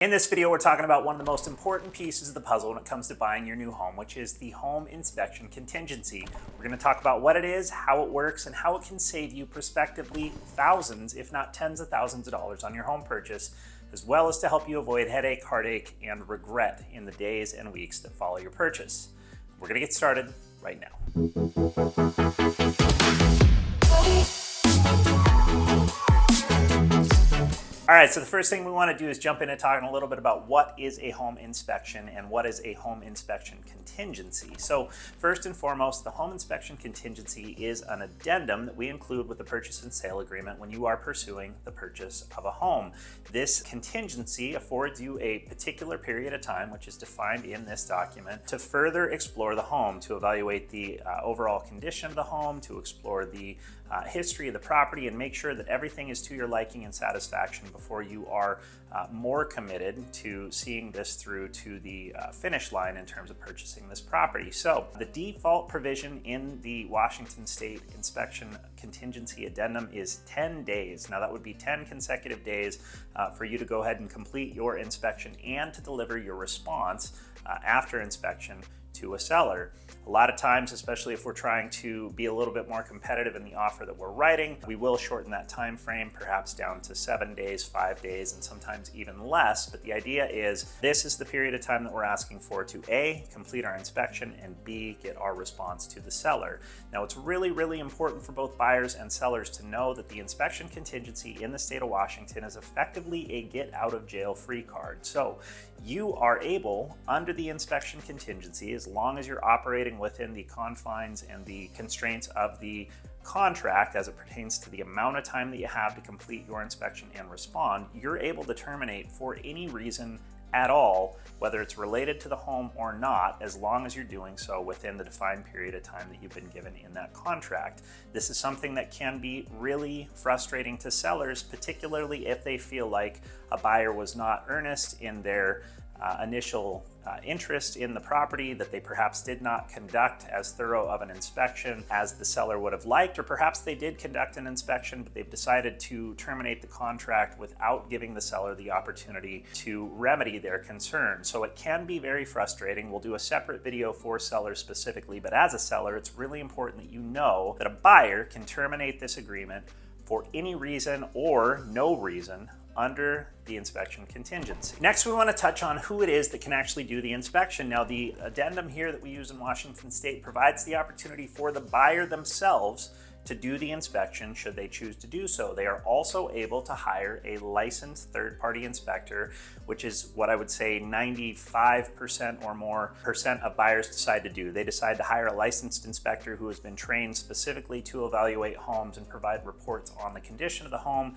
In this video, we're talking about one of the most important pieces of the puzzle when it comes to buying your new home, which is the home inspection contingency. We're going to talk about what it is, how it works, and how it can save you prospectively thousands, if not tens of thousands of dollars on your home purchase, as well as to help you avoid headache, heartache, and regret in the days and weeks that follow your purchase. We're going to get started right now. All right, so the first thing we want to do is jump into talking a little bit about what is a home inspection and what is a home inspection contingency. So first and foremost, the home inspection contingency is an addendum that we include with the purchase and sale agreement when you are pursuing the purchase of a home. This contingency affords you a particular period of time, which is defined in this document, to further explore the home, to evaluate the overall condition of the home, to explore the history of the property, and make sure that everything is to your liking and satisfaction before you are more committed to seeing this through to the finish line in terms of purchasing this property. So the default provision in the Washington State Inspection Contingency Addendum is 10 days. Now that would be 10 consecutive days for you to go ahead and complete your inspection and to deliver your response after inspection to a seller. A lot of times, especially if we're trying to be a little bit more competitive in the offer that we're writing, we will shorten that time frame, perhaps down to 7 days, 5 days, and sometimes even less. But the idea is this is the period of time that we're asking for to A, complete our inspection, and B, get our response to the seller. Now, it's really, really important for both buyers and sellers to know that the inspection contingency in the state of Washington is effectively a get out of jail free card. So you are able, under the inspection contingency, as long as you're operating within the confines and the constraints of the contract as it pertains to the amount of time that you have to complete your inspection and respond, you're able to terminate for any reason at all, whether it's related to the home or not, as long as you're doing so within the defined period of time that you've been given in that contract. This is something that can be really frustrating to sellers, particularly if they feel like a buyer was not earnest in their initial interest in the property, that they perhaps did not conduct as thorough of an inspection as the seller would have liked, or perhaps they did conduct an inspection, but they've decided to terminate the contract without giving the seller the opportunity to remedy their concern. So it can be very frustrating. We'll do a separate video for sellers specifically, but as a seller, it's really important that you know that a buyer can terminate this agreement for any reason or no reason under the inspection contingency. Next, we want to touch on who it is that can actually do the inspection. Now, the addendum here that we use in Washington State provides the opportunity for the buyer themselves to do the inspection should they choose to do so. They are also able to hire a licensed third-party inspector, which is what I would say 95% or more of buyers decide to do. They decide to hire a licensed inspector who has been trained specifically to evaluate homes and provide reports on the condition of the home,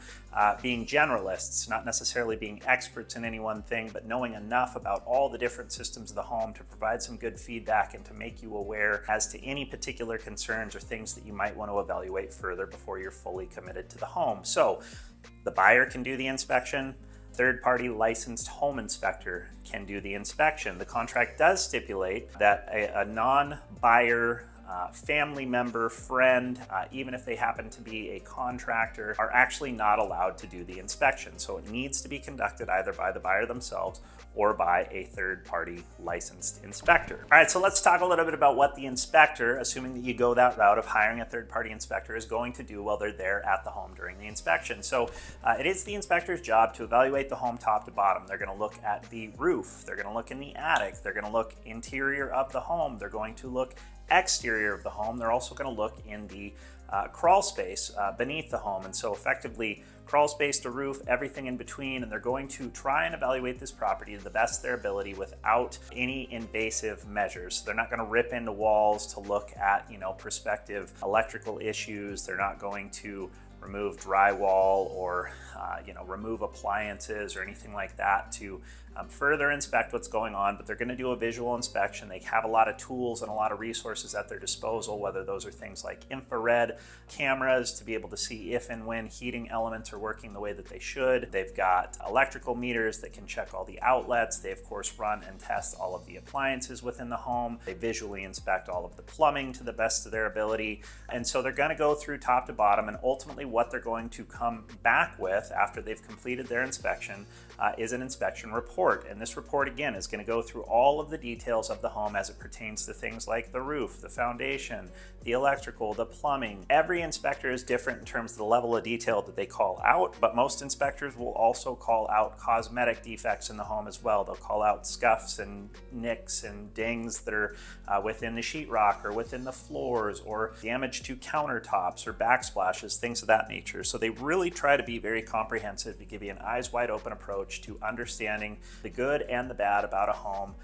being generalists, not necessarily being experts in any one thing, but knowing enough about all the different systems of the home to provide some good feedback and to make you aware as to any particular concerns or things that you might want to evaluate further before you're fully committed to the home. So the buyer can do the inspection, third-party licensed home inspector can do the inspection. The contract does stipulate that a non-buyer family member, friend, even if they happen to be a contractor, are actually not allowed to do the inspection. So it needs to be conducted either by the buyer themselves or by a third-party licensed inspector. All right, so let's talk a little bit about what the inspector, assuming that you go that route of hiring a third-party inspector, is going to do while they're there at the home during the inspection. So it is the inspector's job to evaluate the home top to bottom. They're going to look at the roof, they're going to look in the attic, they're going to look interior of the home, they're going to look exterior of the home. They're also going to look in the crawl space beneath the home, and so effectively crawl space to roof, everything in between, and they're going to try and evaluate this property to the best of their ability without any invasive measures. They're not going to rip into walls to look at, prospective electrical issues. They're not going to remove drywall or remove appliances or anything like that to further inspect what's going on, but they're going to do a visual inspection. They have a lot of tools and a lot of resources at their disposal, whether those are things like infrared cameras to be able to see if and when heating elements are working the way that they should. They've got electrical meters that can check all the outlets. They, of course, run and test all of the appliances within the home. They visually inspect all of the plumbing to the best of their ability. And so they're going to go through top to bottom and ultimately what they're going to come back with after they've completed their inspection is an inspection report. And this report, again, is going to go through all of the details of the home as it pertains to things like the roof, the foundation, the electrical, the plumbing. Every inspector is different in terms of the level of detail that they call out, but most inspectors will also call out cosmetic defects in the home as well. They'll call out scuffs and nicks and dings that are within the sheetrock or within the floors, or damage to countertops or backsplashes, things of that nature. So they really try to be very comprehensive to give you an eyes wide open approach to understanding the good and the bad about a home.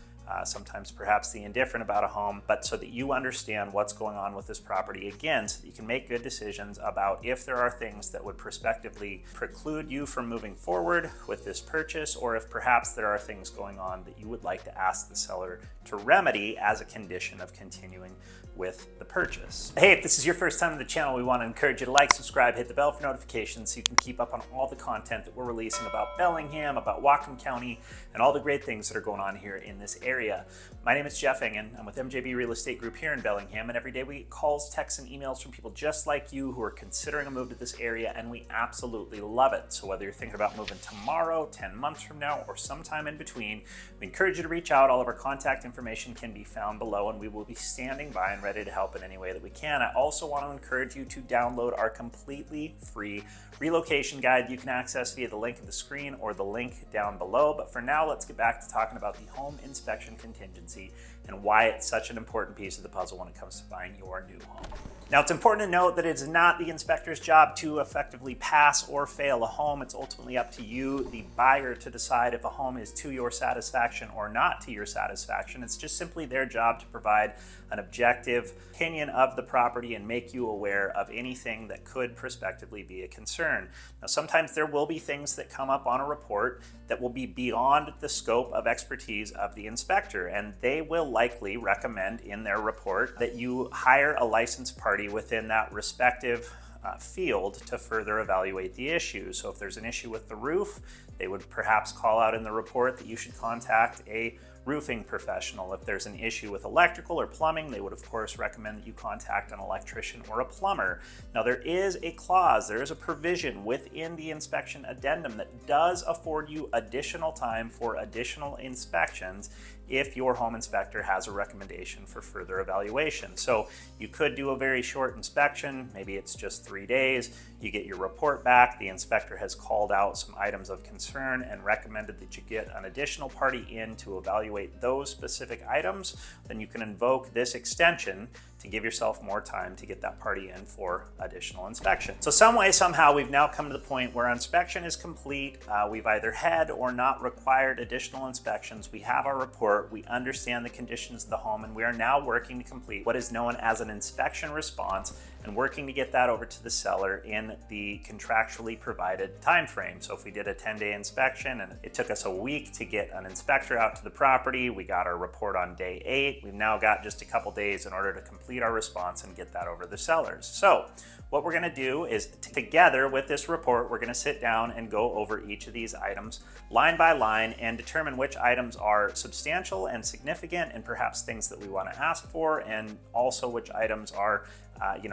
Sometimes perhaps the indifferent about a home, but so that you understand what's going on with this property, again, so that you can make good decisions about if there are things that would prospectively preclude you from moving forward with this purchase, or if perhaps there are things going on that you would like to ask the seller to remedy as a condition of continuing with the purchase. Hey, if this is your first time on the channel, we want to encourage you to like, subscribe, hit the bell for notifications so you can keep up on all the content that we're releasing about Bellingham, about Whatcom County, and all the great things that are going on here in this area. My name is Jeff Engen. I'm with MJB Real Estate Group here in Bellingham, and every day we get calls, texts, and emails from people just like you who are considering a move to this area, and we absolutely love it. So whether you're thinking about moving tomorrow, 10 months from now, or sometime in between, we encourage you to reach out. All of our contact information can be found below, and we will be standing by and ready to help in any way that we can. I also want to encourage you to download our completely free relocation guide you can access via the link in the screen or the link down below. But for now, let's get back to talking about the home inspection contingency and why it's such an important piece of the puzzle when it comes to buying your new home. Now, it's important to note that it's not the inspector's job to effectively pass or fail a home. It's ultimately up to you, the buyer, to decide if a home is to your satisfaction or not to your satisfaction. It's just simply their job to provide an objective opinion of the property and make you aware of anything that could prospectively be a concern. Now, sometimes there will be things that come up on a report that will be beyond the scope of expertise of the inspector, and they will likely recommend in their report that you hire a licensed party within that respective field to further evaluate the issue. So if there's an issue with the roof, they would perhaps call out in the report that you should contact a roofing professional. If there's an issue with electrical or plumbing, they would of course recommend that you contact an electrician or a plumber. Now, there is a clause, there is a provision within the inspection addendum that does afford you additional time for additional inspections if your home inspector has a recommendation for further evaluation. So you could do a very short inspection, maybe it's just 3 days, you get your report back, the inspector has called out some items of concern and recommended that you get an additional party in to evaluate those specific items, then you can invoke this extension to give yourself more time to get that party in for additional inspection. So some way, somehow, we've now come to the point where our inspection is complete. We've either had or not required additional inspections. We have our report, we understand the conditions of the home, and we are now working to complete what is known as an inspection response and working to get that over to the seller in the contractually provided time frame. So if we did a 10-day inspection and it took us a week to get an inspector out to the property, we got our report on day 8. We've now got just a couple days in order to complete our response and get that over to the sellers. So what we're going to do is, together with this report, we're going to sit down and go over each of these items line by line and determine which items are substantial and significant and perhaps things that we want to ask for, and also which items are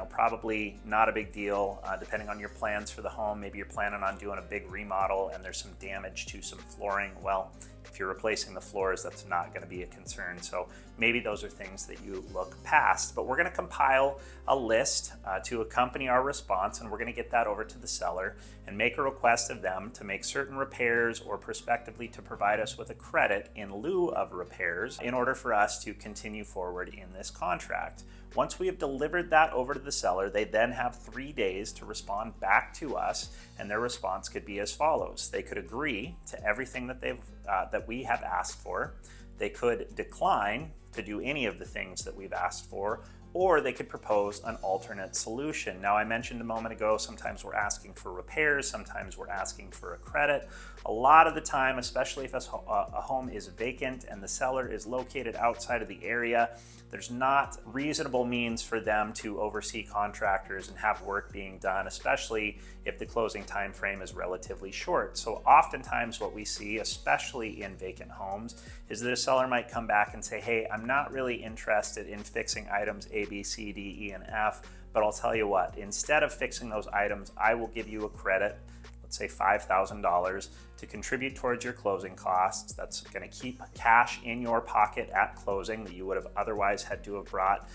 probably not a big deal, depending on your plans for the home. Maybe you're planning on doing a big remodel and there's some damage to some flooring. Well, if you're replacing the floors, that's not going to be a concern. So maybe those are things that you look past. But we're going to compile a list to accompany our response, and we're going to get that over to the seller and make a request of them to make certain repairs or prospectively to provide us with a credit in lieu of repairs in order for us to continue forward in this contract. Once we have delivered that over to the seller, they then have 3 days to respond back to us, and their response could be as follows. They could agree to everything that we have asked for. They could decline to do any of the things that we've asked for, or they could propose an alternate solution. Now, I mentioned a moment ago, sometimes we're asking for repairs, sometimes we're asking for a credit. A lot of the time, especially if a home is vacant and the seller is located outside of the area, there's not reasonable means for them to oversee contractors and have work being done, especially if the closing time frame is relatively short. So oftentimes what we see, especially in vacant homes, is that a seller might come back and say, hey, I'm not really interested in fixing items A, B, C, D, E, and F, but I'll tell you what, instead of fixing those items, I will give you a credit, let's say $5,000, to contribute towards your closing costs. That's going to keep cash in your pocket at closing that you would have otherwise had to have brought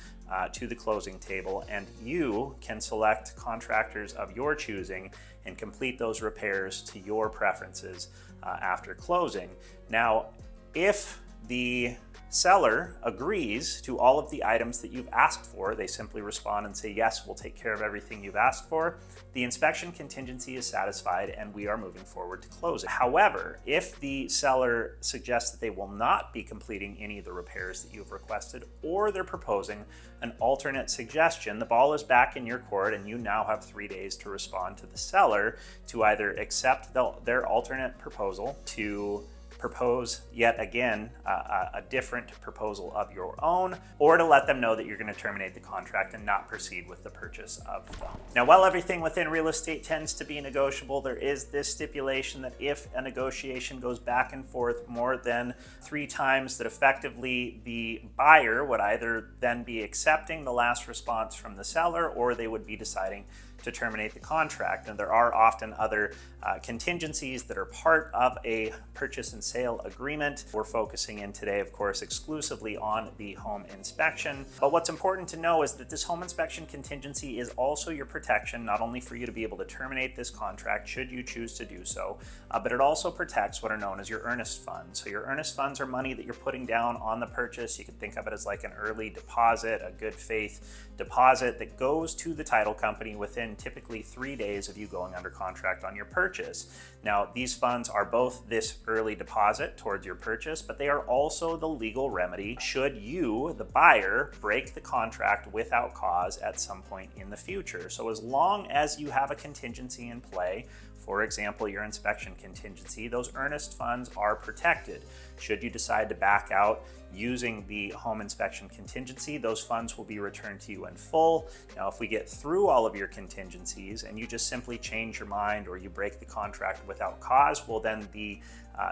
to the closing table, and you can select contractors of your choosing and complete those repairs to your preferences after closing. Now, if the seller agrees to all of the items that you've asked for, they simply respond and say, yes, we'll take care of everything you've asked for, the inspection contingency is satisfied and we are moving forward to close it. However, if the seller suggests that they will not be completing any of the repairs that you've requested, or they're proposing an alternate suggestion, the ball is back in your court and you now have 3 days to respond to the seller to either accept their alternate proposal, to propose yet again a different proposal of your own, or to let them know that you're going to terminate the contract and not proceed with the purchase of the home. Now, while everything within real estate tends to be negotiable, there is this stipulation that if a negotiation goes back and forth more than 3 times, that effectively the buyer would either then be accepting the last response from the seller, or they would be deciding to terminate the contract. And there are often other contingencies that are part of a purchase and sale agreement. We're focusing in today, of course, exclusively on the home inspection. But what's important to know is that this home inspection contingency is also your protection, not only for you to be able to terminate this contract should you choose to do so, but it also protects what are known as your earnest funds. So your earnest funds are money that you're putting down on the purchase. You can think of it as like an early deposit, a good faith deposit that goes to the title company within typically 3 days of you going under contract on your purchase. Now, these funds are both this early deposit towards your purchase, but they are also the legal remedy should you, the buyer, break the contract without cause at some point in the future. So as long as you have a contingency in play, for example, your inspection contingency, those earnest funds are protected. Should you decide to back out using the home inspection contingency, those funds will be returned to you in full. Now, if we get through all of your contingencies and you just simply change your mind or you break the contract without cause, well, then the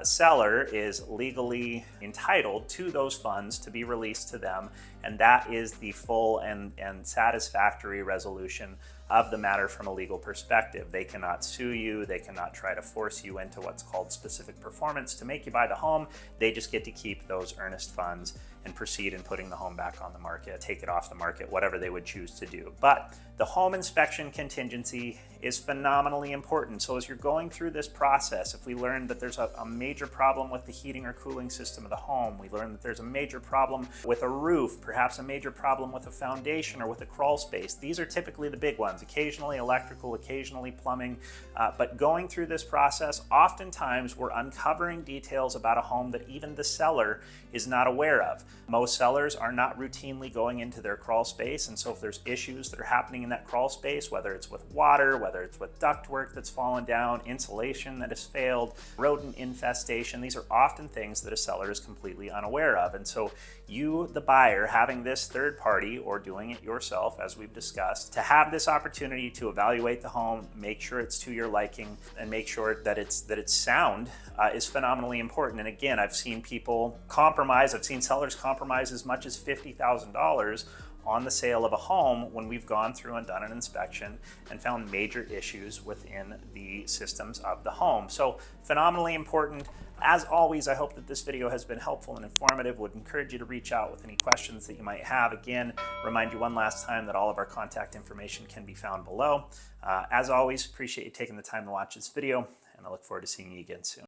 seller is legally entitled to those funds to be released to them, and that is the full and satisfactory resolution of the matter from a legal perspective. They cannot sue you, they cannot try to force you into what's called specific performance to make you buy the home. They just get to keep those earnest funds and proceed in putting the home back on the market, take it off the market, whatever they would choose to do. But the home inspection contingency is phenomenally important. So as you're going through this process, if we learn that there's a major problem with the heating or cooling system of the home, we learn that there's a major problem with a roof, perhaps a major problem with a foundation or with a crawl space. These are typically the big ones, occasionally electrical, occasionally plumbing. But going through this process, oftentimes we're uncovering details about a home that even the seller is not aware of. Most sellers are not routinely going into their crawl space, and so if there's issues that are happening in that crawl space, whether it's with water, whether it's with ductwork that's fallen down, insulation that has failed, rodent infestation, these are often things that a seller is completely unaware of. And so you, the buyer, having this third party or doing it yourself, as we've discussed, to have this opportunity to evaluate the home, make sure it's to your liking, and make sure that it's sound is phenomenally important. And again, I've seen people compromise, I've seen sellers compromise as much as $50,000 on the sale of a home when we've gone through and done an inspection and found major issues within the systems of the home. So phenomenally important. As always, I hope that this video has been helpful and informative. Would encourage you to reach out with any questions that you might have. Again, remind you one last time that all of our contact information can be found below. As always, appreciate you taking the time to watch this video, and I look forward to seeing you again soon.